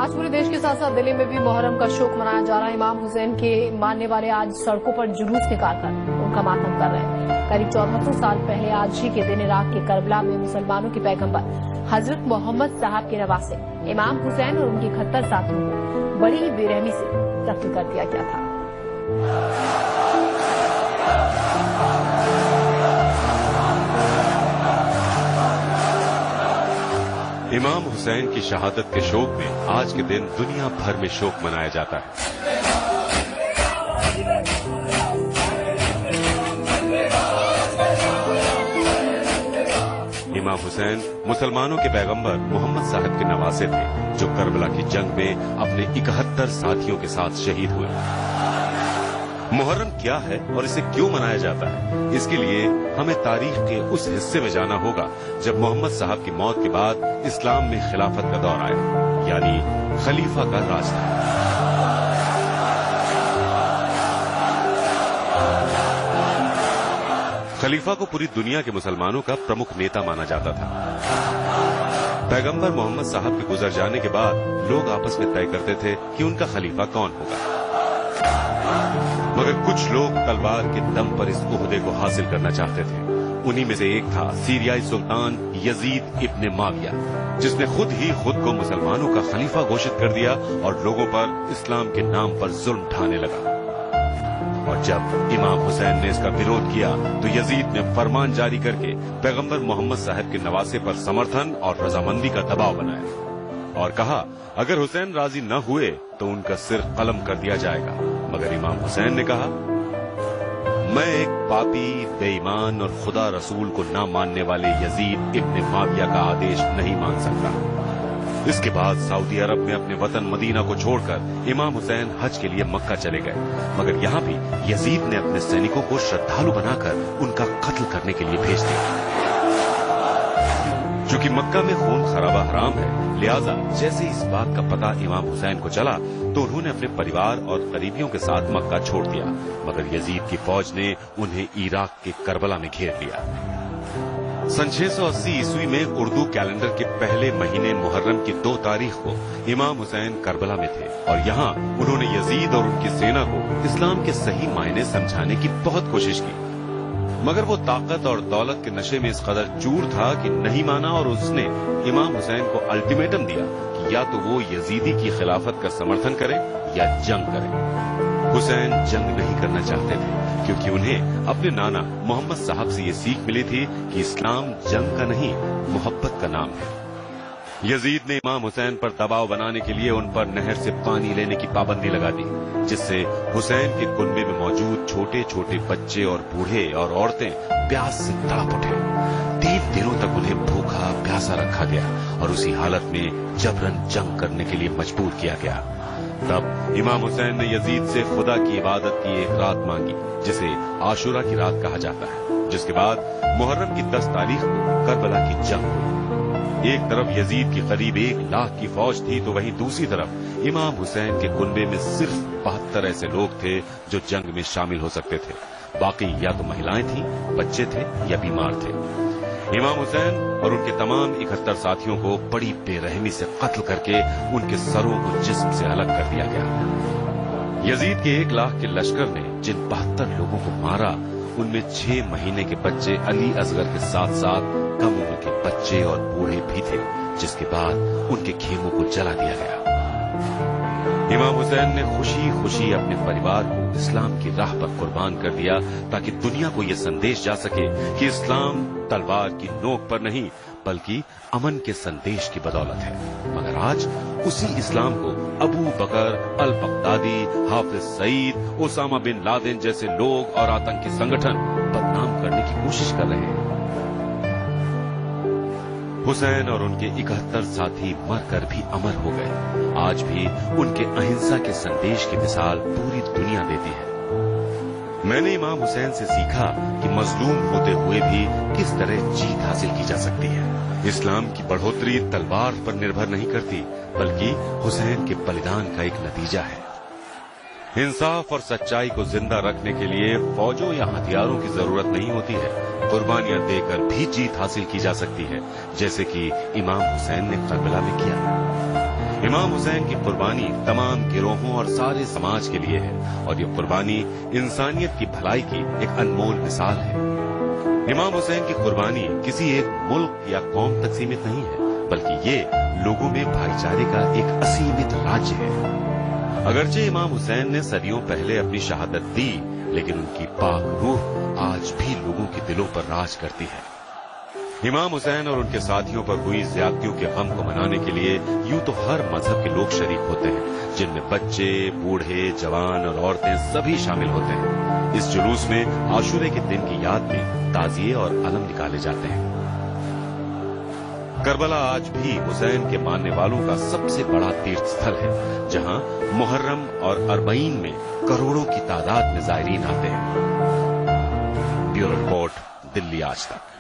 आज पूरे देश के साथ साथ दिल्ली में भी मुहर्रम का शोक मनाया जा रहा है। इमाम हुसैन के मानने वाले आज सड़कों पर जुलूस निकालकर उनका मातम कर रहे हैं। करीब 74 साल पहले आज ही के दिन इराक के करबला में मुसलमानों के पैगंबर हजरत मोहम्मद साहब के नवासे इमाम हुसैन और उनके 71 साथियों को बड़ी ही बेरहमी से कत्ल कर दिया गया था। इमाम हुसैन की शहादत के शोक में आज के दिन दुनिया भर में शोक मनाया जाता है। इमाम हुसैन मुसलमानों के पैगंबर मोहम्मद साहब के नवासे थे, जो करबला की जंग में अपने 71 साथियों के साथ शहीद हुए। मुहर्रम क्या है और इसे क्यों मनाया जाता है, इसके लिए हमें तारीख के उस हिस्से में जाना होगा जब मोहम्मद साहब की मौत के बाद इस्लाम में खिलाफत का दौर आया, यानी खलीफा का राज था। खलीफा को पूरी दुनिया के मुसलमानों का प्रमुख नेता माना जाता था। पैगंबर मोहम्मद साहब के गुजर जाने के बाद लोग आपस में तय करते थे कि उनका खलीफा कौन होगा, मगर कुछ लोग तलवार के दम पर इस ओहदे को हासिल करना चाहते थे। उन्हीं में से एक था सीरियाई सुल्तान यजीद इब्न माविया, जिसने खुद को मुसलमानों का खलीफा घोषित कर दिया और लोगों पर इस्लाम के नाम पर जुल्म ढाने लगा। और जब इमाम हुसैन ने इसका विरोध किया तो यजीद ने फरमान जारी करके पैगंबर मोहम्मद साहब के नवासे पर समर्थन और रजामंदी का दबाव बनाया और कहा, अगर हुसैन राजी न हुए तो उनका सिर कलम कर दिया जाएगा। मगर इमाम हुसैन ने कहा, मैं एक पापी, बेईमान और खुदा रसूल को न मानने वाले यजीद इब्न माविया का आदेश नहीं मान सकता। इसके बाद सऊदी अरब में अपने वतन मदीना को छोड़कर इमाम हुसैन हज के लिए मक्का चले गए, मगर यहाँ भी यजीद ने अपने सैनिकों को श्रद्धालु बनाकर उनका कत्ल करने के लिए भेज दिया। चूंकि मक्का में खून खराबा हराम है, लिहाजा जैसे इस बात का पता इमाम हुसैन को चला तो उन्होंने अपने परिवार और करीबियों के साथ मक्का छोड़ दिया, मगर यजीद की फौज ने उन्हें इराक के करबला में घेर लिया। सन 680 ईस्वी में उर्दू कैलेंडर के पहले महीने मुहर्रम की 2 तारीख को इमाम हुसैन करबला में थे और यहाँ उन्होंने यजीद और उनकी सेना को इस्लाम के सही मायने समझाने की बहुत कोशिश की, मगर वो ताकत और दौलत के नशे में इस कदर चूर था कि नहीं माना और उसने इमाम हुसैन को अल्टीमेटम दिया कि या तो वो यजीदी की खिलाफत का समर्थन करे या जंग करे। हुसैन जंग नहीं करना चाहते थे क्योंकि उन्हें अपने नाना मोहम्मद साहब से ये सीख मिली थी कि इस्लाम जंग का नहीं, मोहब्बत का नाम है। यजीद ने इमाम हुसैन पर दबाव बनाने के लिए उन पर नहर से पानी लेने की पाबंदी लगा दी, जिससे हुसैन के कुनबे में मौजूद छोटे छोटे बच्चे और बूढ़े और औरतें प्यास से तड़प उठे। 3 दिनों तक उन्हें भूखा प्यासा रखा गया और उसी हालत में जबरन जंग करने के लिए मजबूर किया गया। तब इमाम हुसैन ने यजीद से खुदा की इबादत की एक रात मांगी, जिसे आशुरा की रात कहा जाता है, जिसके बाद मुहर्रम की 10 तारीख को करबला की जंग हुई। एक तरफ यजीद की करीब 1 लाख की फौज थी तो वहीं दूसरी तरफ इमाम हुसैन के कुनबे में सिर्फ 72 ऐसे लोग थे जो जंग में शामिल हो सकते थे। बाकी या तो महिलाएं थीं, बच्चे थे या बीमार थे। इमाम हुसैन और उनके तमाम 71 साथियों को बड़ी बेरहमी से कत्ल करके उनके सरों को जिस्म से अलग कर दिया गया। यजीद के 1 लाख के लश्कर ने जिन 72 लोगों को मारा, उनमें 6 महीने के बच्चे अली असगर के साथ साथ कम उम्र के बच्चे और बूढ़े भी थे, जिसके बाद उनके खेमों को जला दिया गया। इमाम हुसैन ने खुशी खुशी अपने परिवार को इस्लाम की राह पर कुर्बान कर दिया ताकि दुनिया को यह संदेश जा सके कि इस्लाम तलवार की नोक पर नहीं बल्कि अमन के संदेश की बदौलत है। मगर आज उसी इस्लाम को अबू बकर, al Baghdadi, Hafiz Saeed, Osama bin Laden जैसे लोग और आतंकी संगठन बदनाम करने की कोशिश कर रहे हैं। हुसैन और उनके 71 साथी मरकर भी अमर हो गए। आज भी उनके अहिंसा के संदेश की मिसाल पूरी दुनिया देती है। मैंने इमाम हुसैन से सीखा कि मजलूम होते हुए भी किस तरह जीत हासिल की जा सकती है। इस्लाम की बढ़ोतरी तलवार पर निर्भर नहीं करती बल्कि हुसैन के बलिदान का एक नतीजा है। इंसाफ और सच्चाई को जिंदा रखने के लिए फौजों या हथियारों की जरूरत नहीं होती है, कुर्बानियां देकर भी जीत हासिल की जा सकती है, जैसे कि इमाम हुसैन ने करबला में किया। इमाम हुसैन की कुर्बानी तमाम गिरोहों और सारे समाज के लिए है और ये कुर्बानी इंसानियत की भलाई की एक अनमोल मिसाल है। इमाम हुसैन की कुर्बानी किसी एक मुल्क या कौम तक सीमित नहीं है, बल्कि ये लोगों में भाईचारे का एक असीमित राज्य है। अगरचे इमाम हुसैन ने सदियों पहले अपनी शहादत दी, लेकिन उनकी पाक रूह आज भी लोगों के दिलों पर राज करती है। इमाम हुसैन और उनके साथियों पर हुई ज्यादतियों के गम को मनाने के लिए यूं तो हर मजहब के लोग शरीक होते हैं, जिनमें बच्चे, बूढ़े, जवान और औरतें सभी शामिल होते हैं। इस जुलूस में आशूरे के दिन की याद में ताजिए और अलम निकाले जाते हैं। करबला आज भी हुसैन के मानने वालों का सबसे बड़ा तीर्थ स्थल है, जहां मुहर्रम और अरबईन में करोड़ों की तादाद में जायरीन आते हैं। ब्यूरो रिपोर्ट, दिल्ली आज तक।